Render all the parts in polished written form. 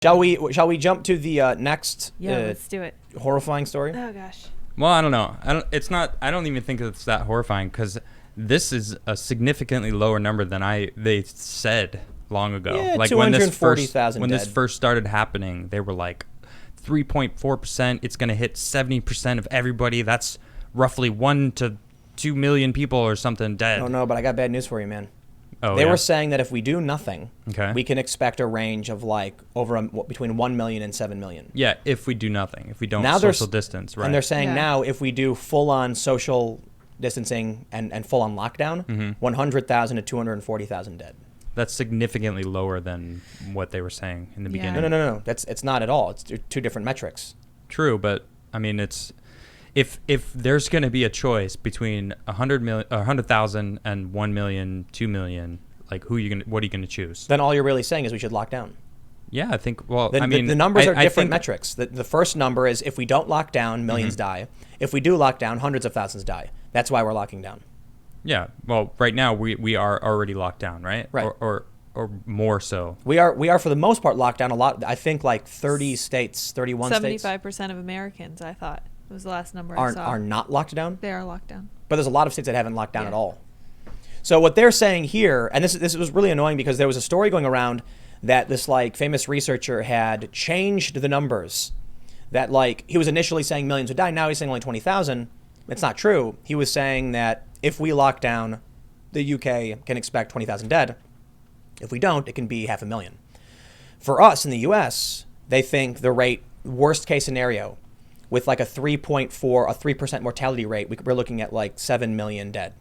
Shall we jump to the next let's do it. horrifying story? Oh gosh. Well, I don't know. I don't even think it's that horrifying because this is a significantly lower number than they said long ago. Yeah, like 240,000 when dead. this first started happening, they were like 3.4%. It's going to hit 70% of everybody. That's roughly 1 to 2 million people or something dead. Oh no, but I got bad news for you, man. Oh, They were saying that if we do nothing, Okay. we can expect a range of like between 1 million and 7 million. Yeah, if we do nothing, if we don't Now they're social distance, right? And they're saying Yeah. now if we do full-on social distancing and full-on lockdown, Mm-hmm. 100,000 to 240,000 dead. That's significantly lower than what they were saying in the Yeah. beginning. No. It's not at all. It's two different metrics. True, but I mean, it's if there's going to be a choice between 100,000 and 1 million, 2 million, like what are you going to choose? Then all you're really saying is we should lock down. Yeah, I think. Well, The, I mean, the numbers are I different think- metrics. The first number is if we don't lock down, millions die. If we do lock down, hundreds of thousands die. That's why we're locking down. Yeah. Well, right now we are already locked down, right? Right. Or more so. We are for the most part locked down a lot. I think like 30 states, 31 states 75% of Americans, I thought, was the last number I are saw. not locked down. They are locked down. But there's a lot of states that haven't locked down Yeah. at all. So what they're saying here, and this was really annoying because there was a story going around that this like famous researcher had changed the numbers. That like he was initially saying millions would die, now he's saying only 20,000. It's not true. He was saying that if we lock down, the UK can expect 20,000 dead. If we don't, it can be 500,000. For us in the US, they think the rate, worst case scenario, with like a 3% mortality rate, we're looking at like 7 million dead.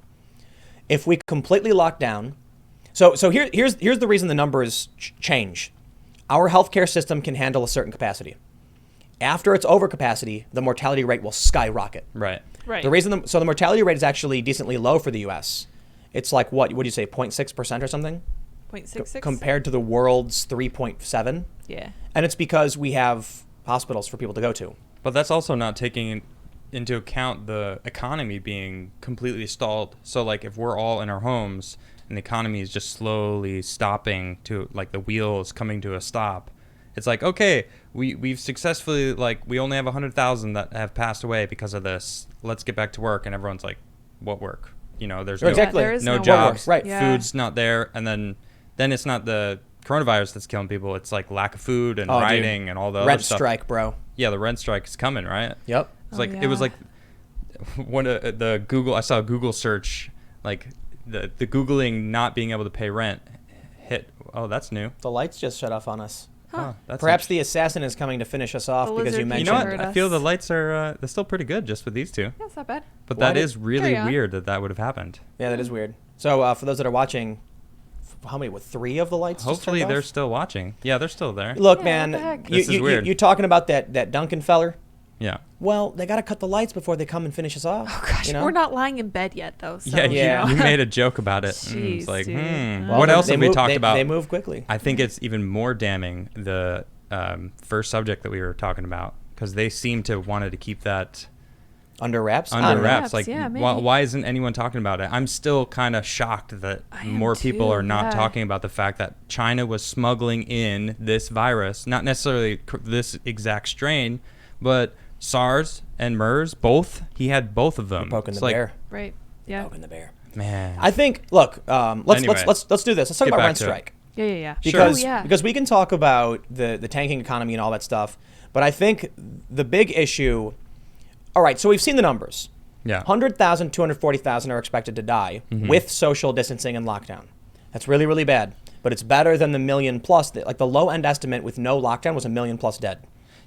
If we completely lock down, so here's the reason the numbers change. Our healthcare system can handle a certain capacity. After it's over capacity, the mortality rate will skyrocket. Right. Right. The reason, the mortality rate is actually decently low for the U.S. It's like what do you say, 0.6% or something, 0.66? compared to the world's 3.7. Yeah. And it's because we have hospitals for people to go to. But that's also not taking into account the economy being completely stalled. So like if we're all in our homes and the economy is just slowly stopping to like the wheels coming to a stop, it's like, okay, we've successfully, like, we only have 100,000 that have passed away because of this. Let's get back to work. And everyone's like, what work? You know, there's Exactly. there is no no jobs, work. Right. Yeah. food's not there. And then it's not the coronavirus that's killing people. It's like lack of food and Oh, dude. writing and all the Rent other stuff. strike, bro. Yeah, the rent strike is coming, right? Yep. It's Oh, like, it was yeah. like one of the Google, I saw a Google search, like the Googling not being able to pay rent hit. Oh, that's new. The lights just shut off on us. Oh, that's Perhaps the assassin is coming to finish us off The because you lizard mentioned. You know what? Heard I feel us. the lights are they're still pretty good just with these two. Yeah, it's not bad. But Why that did- is really Carry on. weird that would have happened. Yeah, that is weird. So for those that are watching, how many? What, 3 of the lights? just Hopefully turned they're off? still watching. Yeah, they're still there. Look, Yeah, man, what the heck? This is weird. You talking about that Duncan feller? Yeah. Well, they got to cut the lights before they come and finish us off. Oh gosh, you know? we're not lying in bed yet though. So, Yeah, Yeah. You made a joke about it. And Jeez, it's like, dude. Well, what they- else they have we move- talked they- about? They move quickly. I think it's even more damning the first subject that we were talking about because they seem to wanted to keep that Under wraps? under wraps, wraps. Like, yeah, maybe. why isn't anyone talking about it? I'm still kind of shocked that I am more people too, are not yeah. talking about the fact that China was smuggling in this virus, not necessarily this exact strain, but SARS and MERS, both. He had both of them. Poking It's the like, bear. Right. Yeah. Poking the bear. man. I think. Look, let's Anyway. let's do this. Let's talk Get about back rent to it. strike. Yeah. Because Oh, yeah. because we can talk about the tanking economy and all that stuff, but I think the big issue. All right, so we've seen the numbers. Yeah. 100,000, 240,000 are expected to die with social distancing and lockdown. That's really, really bad. But it's better than the million plus. Like the low end estimate with no lockdown was 1 million plus dead.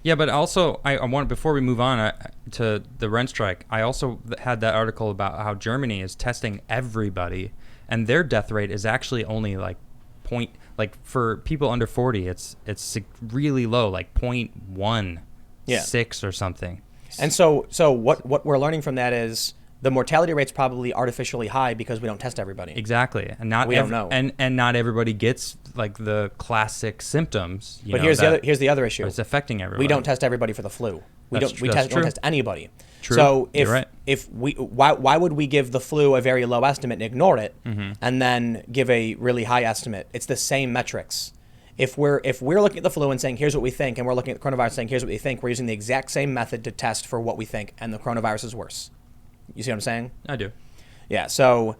Yeah, but also I want, before we move on to the rent strike, I also had that article about how Germany is testing everybody, and their death rate is actually only like for people under 40, it's really low, like 0.16 or something. And so what we're learning from that is the mortality rate's probably artificially high because we don't test everybody. Exactly, and not We don't know. and not everybody gets like the classic symptoms. But here's the other issue. It's affecting everybody. We don't test everybody for the flu. That's We true. don't test anybody. True. So You're right. why would we give the flu a very low estimate and ignore it, Mm-hmm. and then give a really high estimate? It's the same metrics. if we're looking at the flu and saying here's what we think, and we're looking at the coronavirus saying here's what we think, we're using the exact same method to test for what we think, and the coronavirus is worse. You see what I'm saying? I do. Yeah. So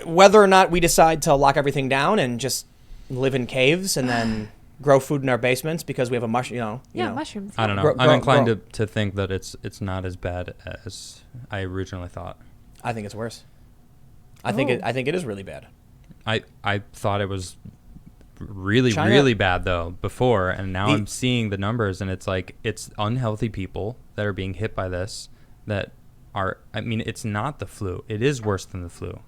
whether or not we decide to lock everything down and just live in caves and then grow food in our basements because we have a mushroom, mushrooms. I don't know. Grow- I'm inclined grow- to think that it's not as bad as I originally thought. I think it's worse. I think it is really bad. I thought it was really China- really bad though before, and now The- I'm seeing the numbers, and it's like it's unhealthy people that are being hit by this that are. I mean, it's not the flu. It is worse than the flu.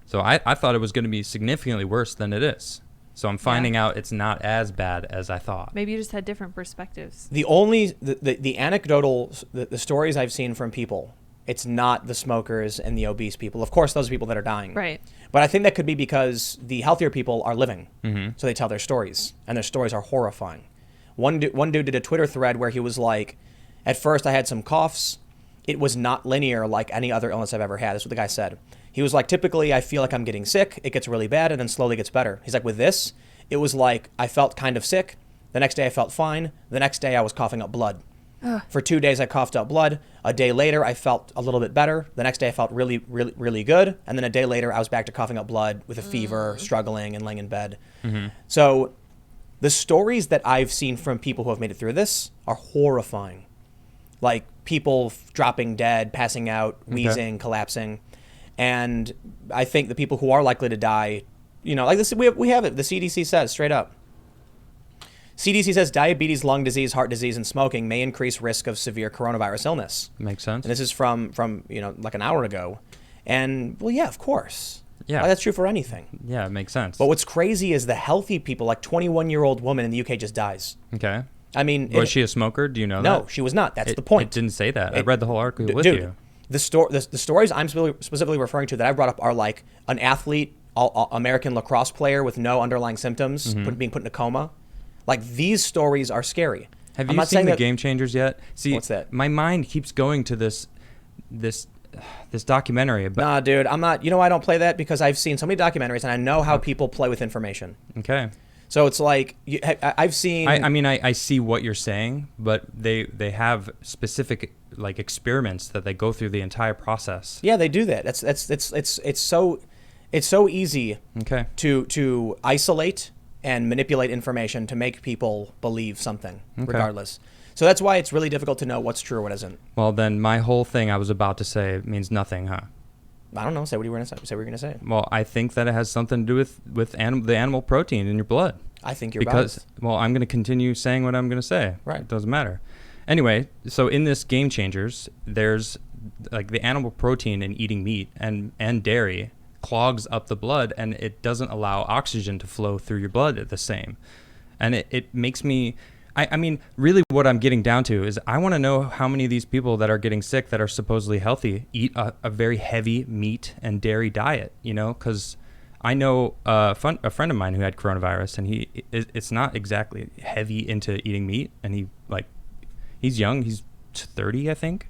So I thought it was going to be significantly worse than it is. So I'm finding out it's not as bad as I thought. Maybe you just had different perspectives. The anecdotal the stories I've seen from people, it's not the smokers and the obese people. Of course, those are people that are dying. Right. But I think that could be because the healthier people are living, Mm-hmm. so they tell their stories, and their stories are horrifying. One dude did a Twitter thread where he was like, "At first, I had some coughs. It was not linear like any other illness I've ever had." That's what the guy said. He was like, "Typically, I feel like I'm getting sick. It gets really bad, and then slowly gets better." He's like, "With this, it was like I felt kind of sick. The next day, I felt fine. The next day, I was coughing up blood. For 2 days, I coughed up blood. A day later, I felt a little bit better. The next day, I felt really, really, really good. And then a day later, I was back to coughing up blood with a fever, struggling, and laying in bed." Mm-hmm. So the stories that I've seen from people who have made it through this are horrifying. Like people dropping dead, passing out, wheezing, collapsing. And I think the people who are likely to die, like this, we have it. The CDC says straight up. CDC says diabetes, lung disease, heart disease, and smoking may increase risk of severe coronavirus illness. Makes sense. And this is from like an hour ago. And well, yeah, of course. Yeah. Like, that's true for anything. Yeah, it makes sense. But what's crazy is the healthy people, like 21-year-old woman in the UK just dies. Okay. I mean, Was she a smoker? Do you know that? No, she was not. That's the point. It didn't say that. I read the whole article with Dude, you. the stories I'm specifically referring to that I brought up are like an athlete, American lacrosse player with no underlying symptoms being put in a coma. Like, these stories are scary. Have I'm you not seen saying The that- Game Changers yet? See, What's that? My mind keeps going to this documentary about. Nah, dude, I'm not. I don't play that because I've seen so many documentaries and I know how people play with information. Okay. So it's like I've seen. I mean, I see what you're saying, but they have specific like experiments that they go through the entire process. Yeah, they do that. It's so easy Okay. to isolate and manipulate information to make people believe something, regardless. So that's why it's really difficult to know what's true or what isn't. Well, then my whole thing I was about to say means nothing, huh? I don't know. Say what you were going to say. Say what you're going to say. Well, I think that it has something to do with the animal protein in your blood. I think you're Because, biased. well, I'm going to continue saying what I'm going to say. Right. It doesn't matter. Anyway, so in this Game Changers, there's like the animal protein in eating meat and dairy clogs up the blood, and it doesn't allow oxygen to flow through your blood the same. And it makes me, I mean, really what I'm getting down to is I want to know how many of these people that are getting sick that are supposedly healthy eat a very heavy meat and dairy diet, because I know a friend of mine who had coronavirus, and it's not exactly heavy into eating meat, and he's young, he's 30, I think,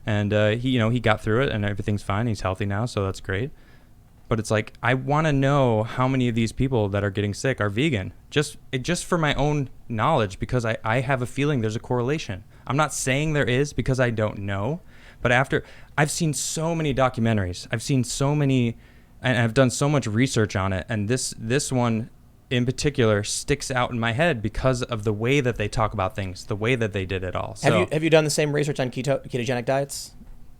and he got through it, and everything's fine. He's healthy now, so that's great. But it's like, I want to know how many of these people that are getting sick are vegan, just for my own knowledge, because I have a feeling there's a correlation. I'm not saying there is because I don't know, but I've seen so many documentaries, I've seen so many, and I've done so much research on it, and this one in particular sticks out in my head because of the way that they talk about things, the way that they did it all. So, Have you done the same research on ketogenic diets?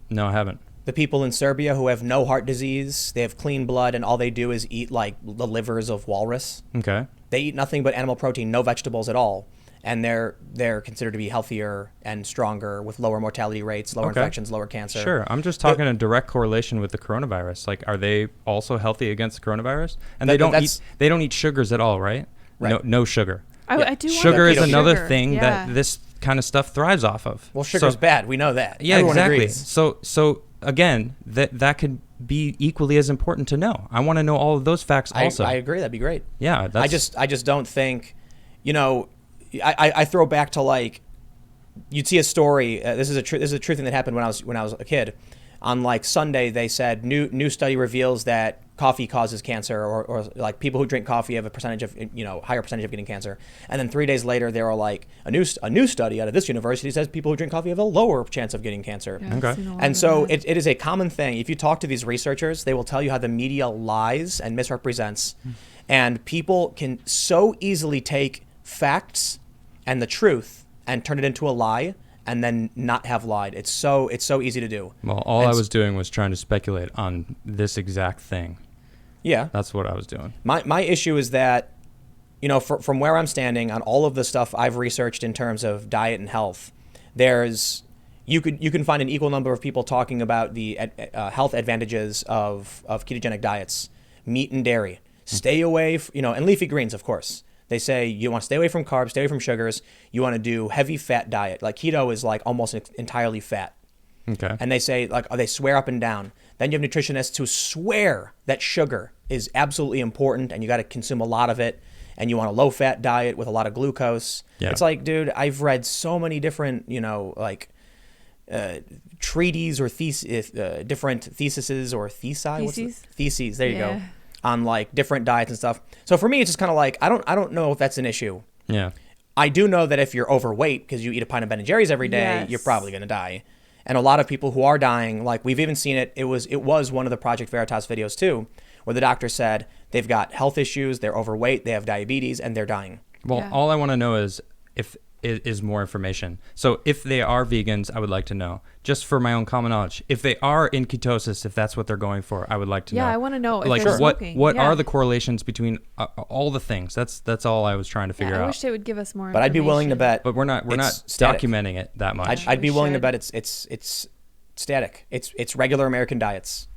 No, I haven't. The people in Serbia who have no heart disease, they have clean blood, and all they do is eat like the livers of walrus. Okay. They eat nothing but animal protein, no vegetables at all, and they're considered to be healthier and stronger with lower mortality rates, lower Okay. infections, lower cancer. Sure. I'm just talking a direct correlation with the coronavirus. Like, are they also healthy against the coronavirus? And they don't eat sugars at all, right? Right. No sugar. I do want Sugar is keto another sugar. thing Yeah. that this kind of stuff thrives off of. Well, sugar's bad. We know that. Yeah, Everyone exactly. agrees. So again, that could be equally as important to know. I want to know all of those facts also. I agree. That'd be great. Yeah, I just don't think, I throw back to like, you'd see a story. This is a true thing that happened when I was a kid. On like Sunday, they said new study reveals that coffee causes cancer, or like people who drink coffee have a percentage of, higher percentage of getting cancer. And then 3 days later, they were like, a new study out of this university says people who drink coffee have a lower chance of getting cancer. Yeah, I've Okay. seen a lot And of so that. it is a common thing. If you talk to these researchers, they will tell you how the media lies and misrepresents. And people can so easily take facts and the truth and turn it into a lie and then not have lied. It's so easy to do. Well, all And I was doing was trying to speculate on this exact thing. Yeah. That's what I was doing. My issue is that, from where I'm standing on all of the stuff I've researched in terms of diet and health, you can find an equal number of people talking about the health advantages of ketogenic diets, meat and dairy, stay away, and leafy greens, of course. They say you want to stay away from carbs, stay away from sugars. You want to do heavy fat diet. Like keto is like almost entirely fat. Okay. And they say, they swear up and down. Then you have nutritionists who swear that sugar is absolutely important and you got to consume a lot of it. And you want a low-fat diet with a lot of glucose. Yeah. It's like, dude, I've read so many different, treaties or different theses or Theses? theses. There you go. Yeah. On like different diets and stuff. So for me, it's just kind of like, I don't know if that's an issue. Yeah. I do know that if you're overweight because you eat a pint of Ben and Jerry's every day, Yes. you're probably going to die. And a lot of people who are dying, like we've even seen it. It was one of the Project Veritas videos too, where the doctor said they've got health issues, they're overweight, they have diabetes, and they're dying. Well, Yeah. all I want to know is more information. So if they are vegans, I would like to know, just for my own common knowledge. If they are in ketosis, if that's what they're going for, I would like to know. Yeah, I want to know if like they're what smoking. what Yeah. are the correlations between all the things? That's all I was trying to Yeah, figure I out. wish they would give us more. But I'd be willing to information. bet. But we're not it's static. documenting it that much. I'd be We willing to should. bet it's static. It's regular American diets.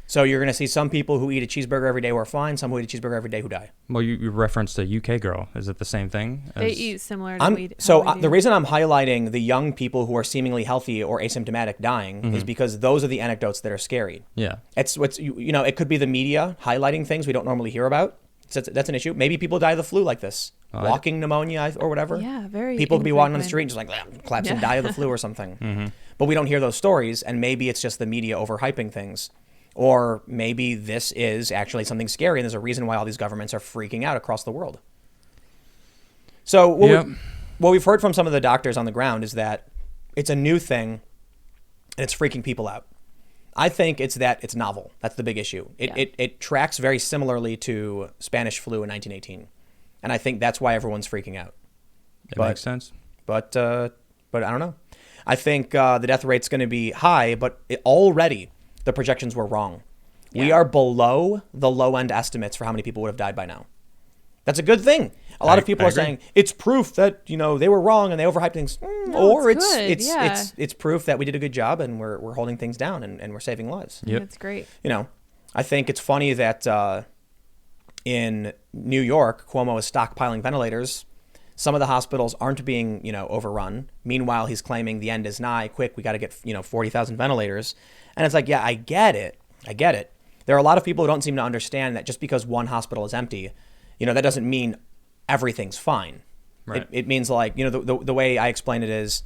So you're going to see some people who eat a cheeseburger every day who are fine, some who eat a cheeseburger every day who die. Well, you referenced a UK girl. Is it the same thing? They as- eat similar to we. The reason I'm highlighting the young people who are seemingly healthy or asymptomatic dying is because those are the anecdotes that are scary. Yeah. It's what's it could be the media highlighting things we don't normally hear about. So that's an issue. Maybe people die of the flu like this, walking pneumonia or whatever. Yeah, very. People could be walking on the infrequent. street and just like collapse and Yeah. die of the flu or something. But we don't hear those stories, and maybe it's just the media overhyping things. Or maybe this is actually something scary, and there's a reason why all these governments are freaking out across the world. So what we've heard from some of the doctors on the ground is that it's a new thing, and it's freaking people out. I think it's that it's novel. That's the big issue. It tracks very similarly to Spanish flu in 1918, and I think that's why everyone's freaking out. It makes sense. But I don't know. I think the death rate's going to be high, but already the projections were wrong. We Yeah. are below the low-end estimates for how many people would have died by now. That's a good thing. A lot of people I are agree. saying it's proof that they were wrong and they overhyped things, No, or it's good, yeah. it's proof that we did a good job and we're holding things down and we're saving lives. Yep. That's great. I think it's funny that in New York, Cuomo is stockpiling ventilators. Some of the hospitals aren't being, overrun. Meanwhile, he's claiming the end is nigh. Quick, we got to get, 40,000 ventilators. And it's like, yeah, I get it. There are a lot of people who don't seem to understand that just because one hospital is empty, that doesn't mean everything's fine. Right. It means like, the way I explain it is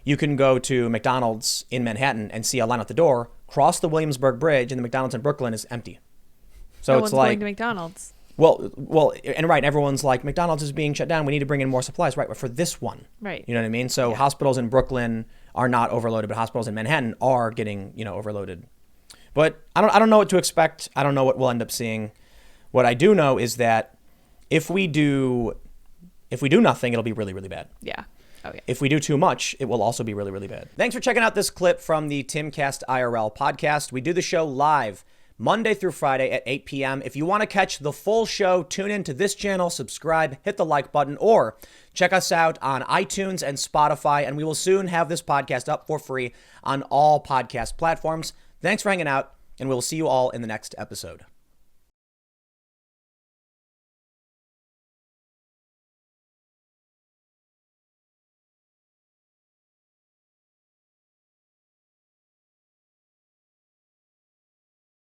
you can go to McDonald's in Manhattan and see a line at the door, cross the Williamsburg Bridge, and the McDonald's in Brooklyn is empty. So No it's one's like, going to McDonald's. well, and right, everyone's like, McDonald's is being shut down. We need to bring in more supplies, right? But for this one, Right. You know what I mean? So Yeah. hospitals in Brooklyn are not overloaded, but hospitals in Manhattan are getting, overloaded. But I don't know what to expect. I don't know what we'll end up seeing. What I do know is that if we do nothing, it'll be really, really bad. Yeah. Oh yeah. If we do too much, it will also be really, really bad. Thanks for checking out this clip from the Timcast IRL podcast. We do the show live Monday through Friday at 8 p.m. If you want to catch the full show, tune in to this channel, subscribe, hit the like button, or check us out on iTunes and Spotify, and we will soon have this podcast up for free on all podcast platforms. Thanks for hanging out, and we'll see you all in the next episode.